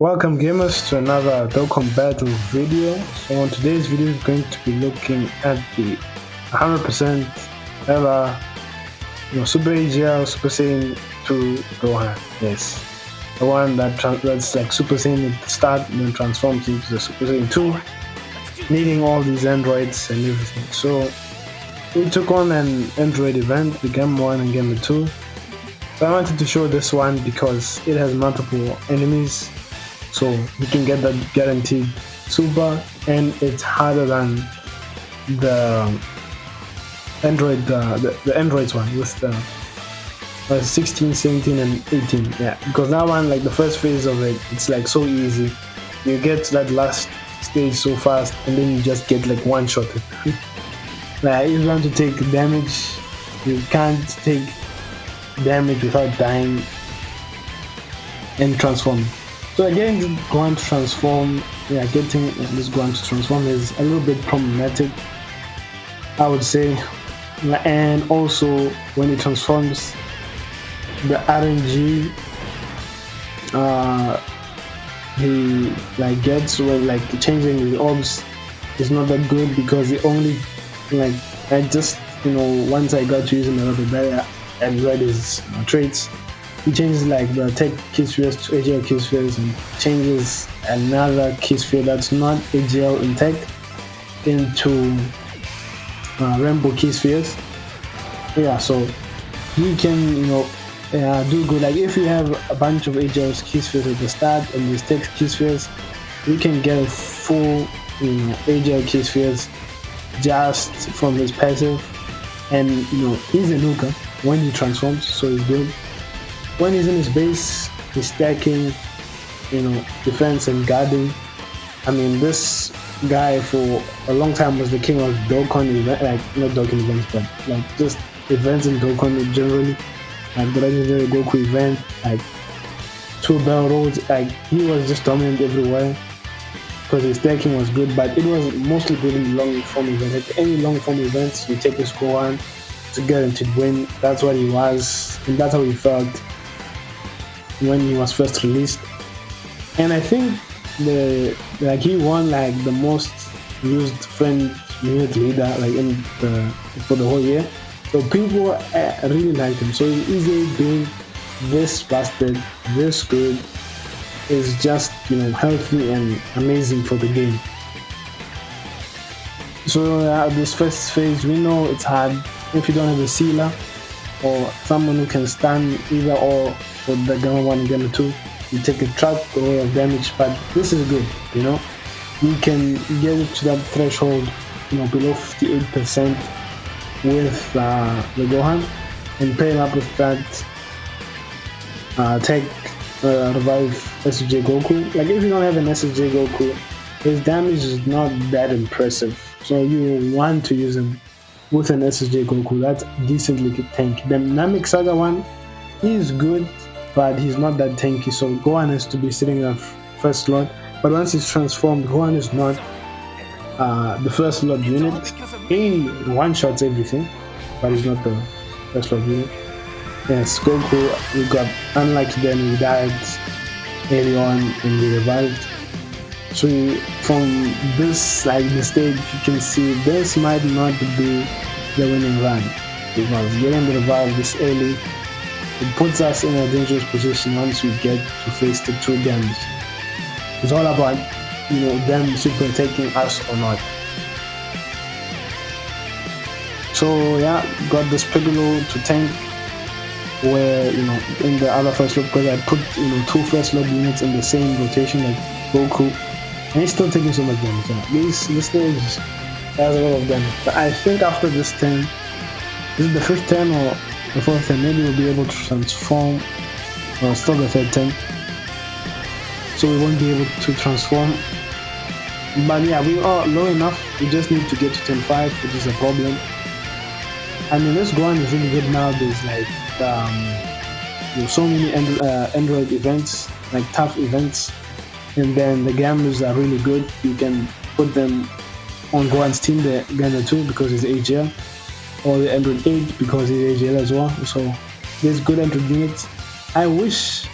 Welcome gamers to another Dokkan battle video. So on today's video we're going to be looking at the 100% ever Super AGL Super Saiyan 2 Gohan. Yes. The one that's like Super Saiyan at the start and then transforms into the Super Saiyan 2, needing all these androids and everything. So we took on an android event, the Game 1 and Game 2. So I wanted to show this one because it has multiple enemies. So you can get that guaranteed super, and it's harder than the Android, the Androids one with the 16, 17, and 18. Yeah, because that one, like the first phase of it, it's like so easy. You get to that last stage so fast, and then you just get like one shot. Like if you want to take damage, you can't take damage without dying and transforming. So again, Gohan to transform, getting this Gohan to transform is a little bit problematic, I would say. And also, when he transforms, the RNG he like gets when like changing his orbs is not that good, because he only I just once I got using a little bit better and read his traits. He changes like the tech key spheres to AGL key spheres and changes another key sphere that's not AGL in tech into rainbow key spheres. Yeah, so you can do good. Like if you have a bunch of AGL key spheres at the start and these tech key spheres, you can get a full AGL key spheres just from his passive. And he's a nuker when he transforms, so he's good. When he's in his base, he's stacking, defense and guarding. I mean, this guy for a long time was the king of Dokkan event, like not Dokkan events, but like just events in Dokkan generally. Like the legendary Goku event, like 2 bell rolls, like he was just dominant everywhere because his stacking was good, but it was mostly good in the long form event. At any long form events, you take this Gohan to guaranteed win. That's what he was, and that's how he felt when he was first released. And I think he won like the most used friend unit leader for the whole year. So people really liked him. So he's easily being this busted, this good, is just healthy and amazing for the game. So this first phase, we know it's hard if you don't have a sealer or someone who can stun either or. For the Gamma 1 and Gamma 2, you take a truck away of damage, but this is good. You can get it to that threshold, below 58% with the Gohan, and pair him up with that tech revive SSJ Goku. Like if you don't have an SSJ Goku, his damage is not that impressive, so you want to use him with an SSJ Goku that's decently tanky. The Namek Saga one is good, but he's not that tanky, so Gohan has to be sitting at first slot. But once he's transformed, Gohan is not the first slot unit. He one-shots everything, but he's not the first slot unit. Yes, Goku, we got unlucky then, we died early on and we revived. So from this the stage, you can see this might not be the winning run, because getting the revive this early, it puts us in a dangerous position once we get to face the true damage. It's all about, them super taking us or not. So yeah, got this Piccolo to tank, where, in the other first look, because I put, 2 first load units in the same rotation like Goku, and he's still taking so much damage. Yeah. This stage has a lot of damage. But I think after this turn, this is the 5th turn or the 4th turn, maybe we'll be able to transform, or still the 3rd turn, so we won't be able to transform. But yeah, we are low enough, we just need to get to 10.5, which is a problem. I mean, this Gohan is really good now. There's like so many Android events, like tough events, and then the gamers are really good. You can put them on Gohan's team, the Gamma 2, because it's AGL, or the Android 8 because it's AGL as well. So there's good Android units. I wish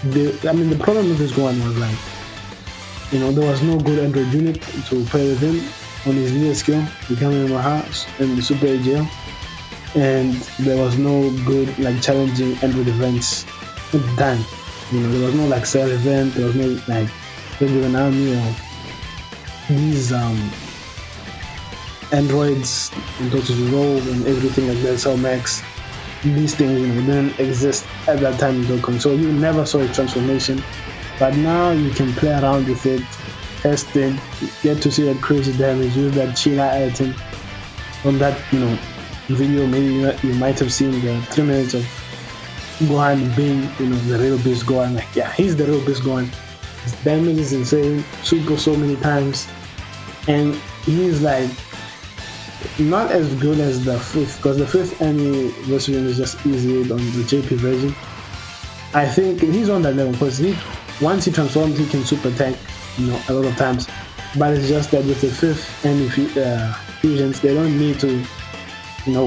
the problem with this Gohan was like, there was no good Android unit to play with him on his leader skill, becoming Maha and the Super AGL, and there was no good like challenging Android events at the time. There was no like Cell event, there was no like with an army or these androids and Total Roll and everything like that, Cell Max. These things didn't exist at that time in Dokkan, so you never saw a transformation. But now you can play around with it, test it, get to see that crazy damage, use that China item. From that video, maybe you might have seen the 3 minutes of Gohan being the real beast Gohan. Like, yeah, he's the real beast Gohan. His damage is insane, super so many times, and he's like not as good as the 5th, because the 5th anniversary is just easy on the JP version. I think he's on that level because once he transforms, he can super tank, a lot of times. But it's just that with the 5th fusions, they don't need to,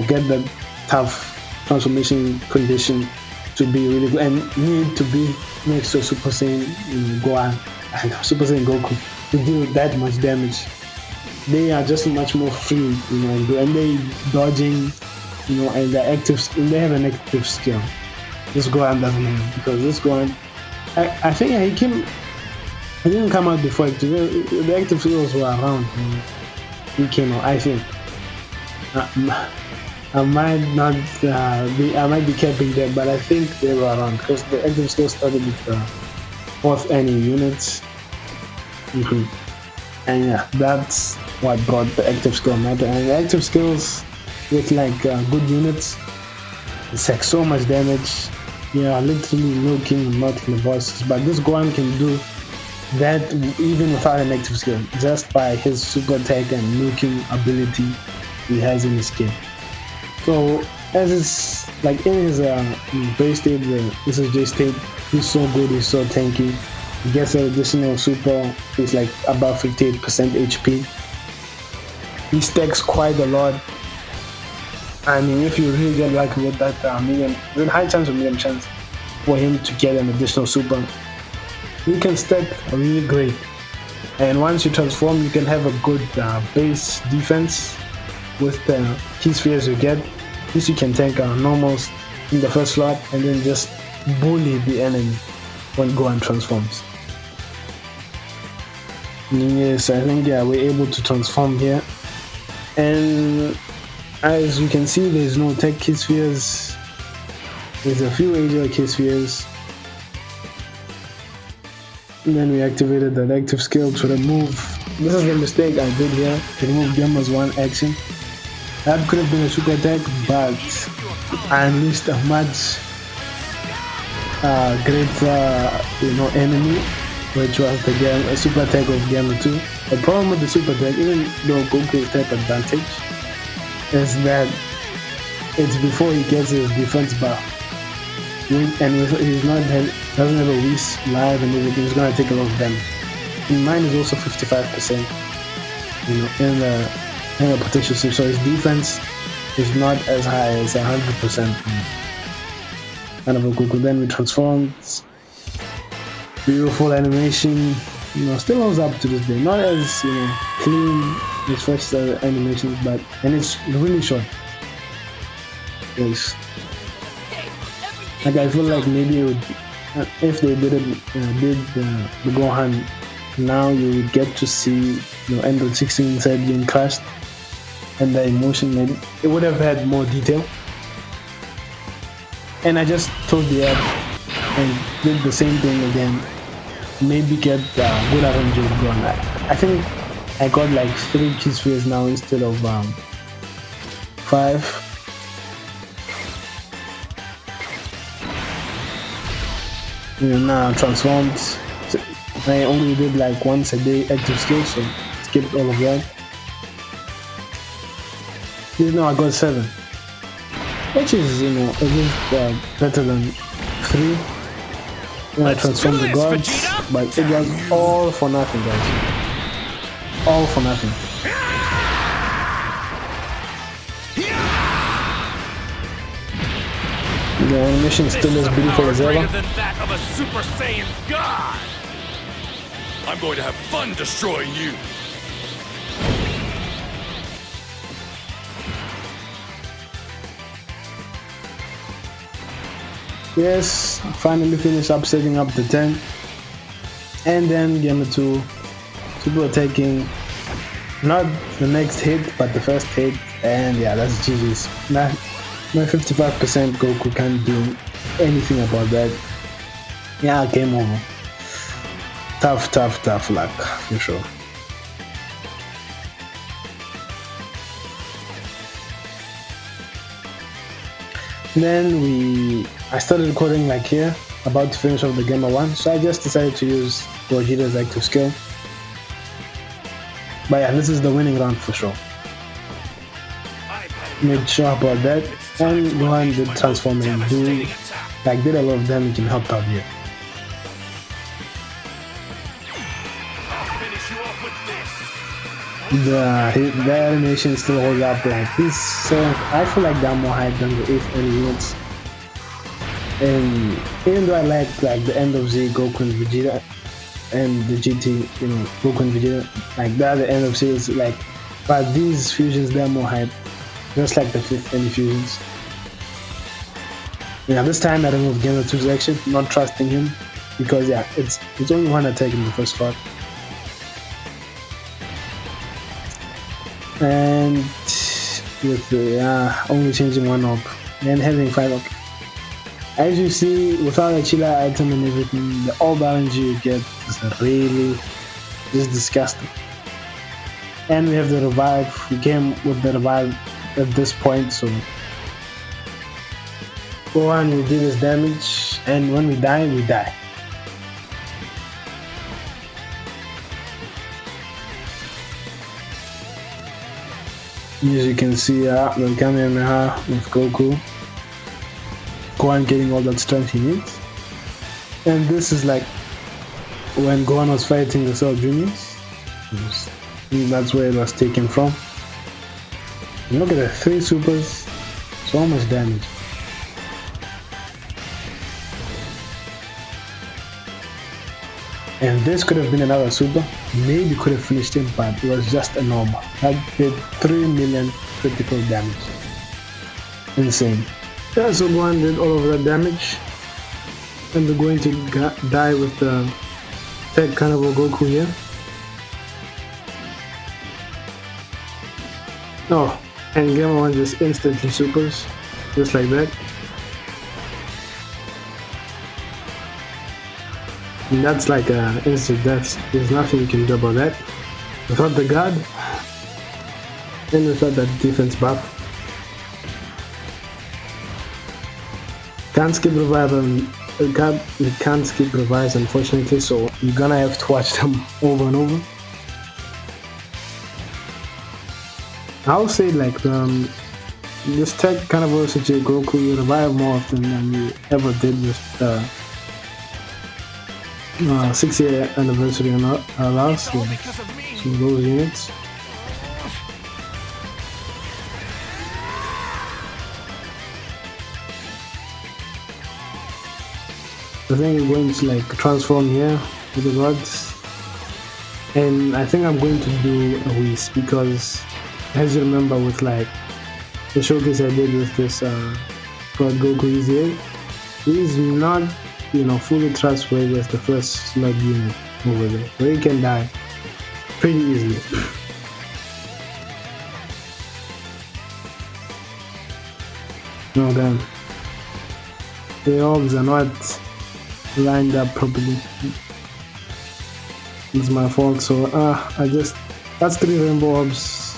get the tough transformation condition to be really good and need to be next to Super Saiyan Gohan and Super Saiyan Goku to do that much damage. They are just much more free, and they dodging, and they have an active skill. This Gohan doesn't have, because this Gohan, I think he didn't come out before the active skills were around when he came out. I think I might be capping them, but I think they were around because the active skills started with the 4th any units. And yeah, that's what brought the active skill matter. And the active skills with like good units, it's like so much damage. Literally looking not in the bosses, but this Gohan can do that even without an active skill, just by his super attack and nuking ability he has in his skin. So as it's like in his base state, the SSJ state, he's so good, he's so tanky. He gets an additional super, he's like about 58% HP. He stacks quite a lot. I mean, if you really get lucky with that there's a high chance or medium chance for him to get an additional super. You can stack really great. And once you transform, you can have a good base defense with the key spheres you get. At least you can tank normals in the first slot and then just bully the enemy when Gohan transforms. Yes, I think we're able to transform here. And as you can see, there's no tech key spheres. There's a few AGL key spheres. And then we activated the active skill to remove. This is the mistake I did here. To remove Gamma's 1 action. That could have been a super attack, but I unleashed a much greater enemy, which was the super attack of Gamma 2. The problem with the super attack, even though Goku's type advantage, is that it's before he gets his defense buff. And doesn't have a Whis live and everything, he's gonna take a lot of damage. And mine is also 55%, in the potential save, so his defense is not as high as 100%. Kind of a Goku. Then we transformed. Beautiful animation, still holds up to this day. Not as clean as first animations, and it's really short. Yes. Like I feel like maybe it would, if they did the Gohan now, you would get to see Android 16 inside being crushed, and the emotion, maybe it would have had more detail. And I just told the app and did the same thing again. Maybe get good RNG with Gohan. I think I got like 3 key spheres now instead of 5. Now transformed. I only did like once a day active skill, so skipped all of that. Now I got 7, which is a bit better than 3. Then I transformed the gods, but it was all for nothing, guys. All for nothing. The animation still as beautiful as ever. Than that of a Super Saiyan God. I'm going to have fun destroying you. Yes, finally finished up setting up the 10. And then Gamer 2 super attacking, not the next hit, but the first hit. And yeah, that's GG's. My 55% Goku can't do anything about that. Yeah, game over. Tough luck, for sure. Then I started recording like here, about to finish off the Gamer 1, so I just decided to use Vegeta's active skill. But yeah, this is the winning round for sure. Made sure about that, and Gohan did transform and did a lot of damage and helped out here. The animation still holds up like this, so I feel like they're more hyped than the 8th any units. And even though I like the end of Z, Goku and Vegeta, and the GT, Goku and Vegeta, like they're the end of series, like, but these fusions, they're more hyped, just like the 5th any fusions. Yeah, this time I removed Gamer 2's action, not trusting him, because yeah, it's only one attack in the first part. And with only changing one up and having 5 up. As you see, without a chiller item and everything, the all RNG you get is really just disgusting. And we have the revive. We came with the revive at this point, so Gohan will do this damage, and when we die, we die. As you can see, the Kamehameha with Goku. Gohan getting all that strength he needs. And this is like when Gohan was fighting the Cell Juniors. That's where it was taken from. And look at the 3 supers. So much damage. And this could have been another super, maybe could have finished him, but it was just a normal. That did 3 million critical damage. Insane. Yeah, so Gohan did all of that damage. And we're going to die with the Tech Carnival Goku here. Oh, and Gamma 1 just instantly supers, just like that. And that's like an instant death. There's nothing you can do about that. Without the guard, and without that defense buff. Can't skip revival. We can't skip revives, unfortunately, so you're gonna have to watch them over and over. I'll say like this tech kind of SSJ Goku, you revive more often than you ever did with the 6-year anniversary allows, so those units. I think I'm going to like transform here with the gods, and I think I'm going to do a Whis because, as you remember, with like the showcase I did with this God Goku Easy, he's not fully trustworthy as the first slug unit over there, so he can die pretty easily. No, damn, the orbs are not lined up properly. It's my fault, so that's 3 rainbow orbs,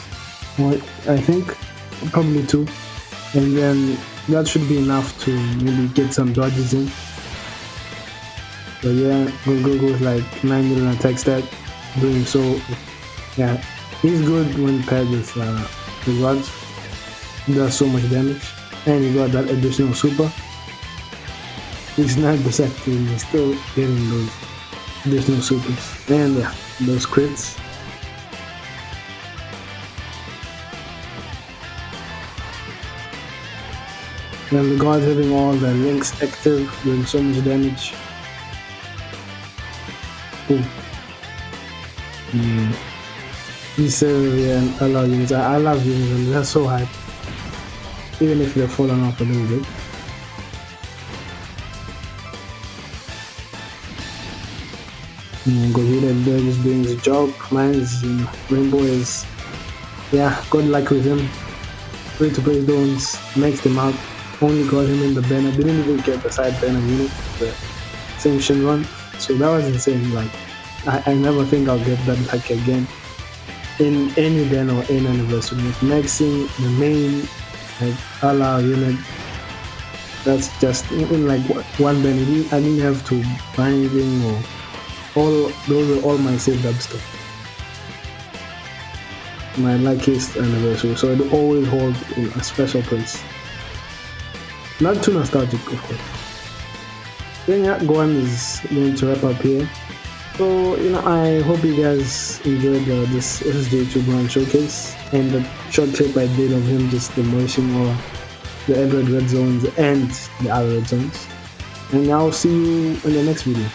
I think, probably 2, and then that should be enough to maybe get some dodges in. But yeah, Goku with like 9 million attack stat, doing so. Yeah, he's good when paired with the gods. He does so much damage, and he got that additional super. He's not dissecting, he's still getting those additional supers. And yeah, those crits. And the guard having all the links active, doing so much damage. Boom. These and allow units. I love units and they're so hype. Even if they're falling off a little bit. Gohan there just doing his job. Mine's Rainbow is, yeah, good luck with him. Free to play zones, maxed him out. Only got him in the banner. Didn't even get the side banner unit, the sanction run. So that was insane. Like, I never think I'll get that luck again in any banner or any anniversary. With maxing the main like Allah unit, that's just in like one banner. I didn't have to buy anything or all. Those were all my saved up stuff. My luckiest anniversary, so it always holds a special place. Not too nostalgic, of course. Then yeah, Gohan is going to wrap up here. So I hope you guys enjoyed this SSJ2 Gohan showcase and the short clip I did of him just demolishing all the Android red zones and the other red zones. And I'll see you in the next video.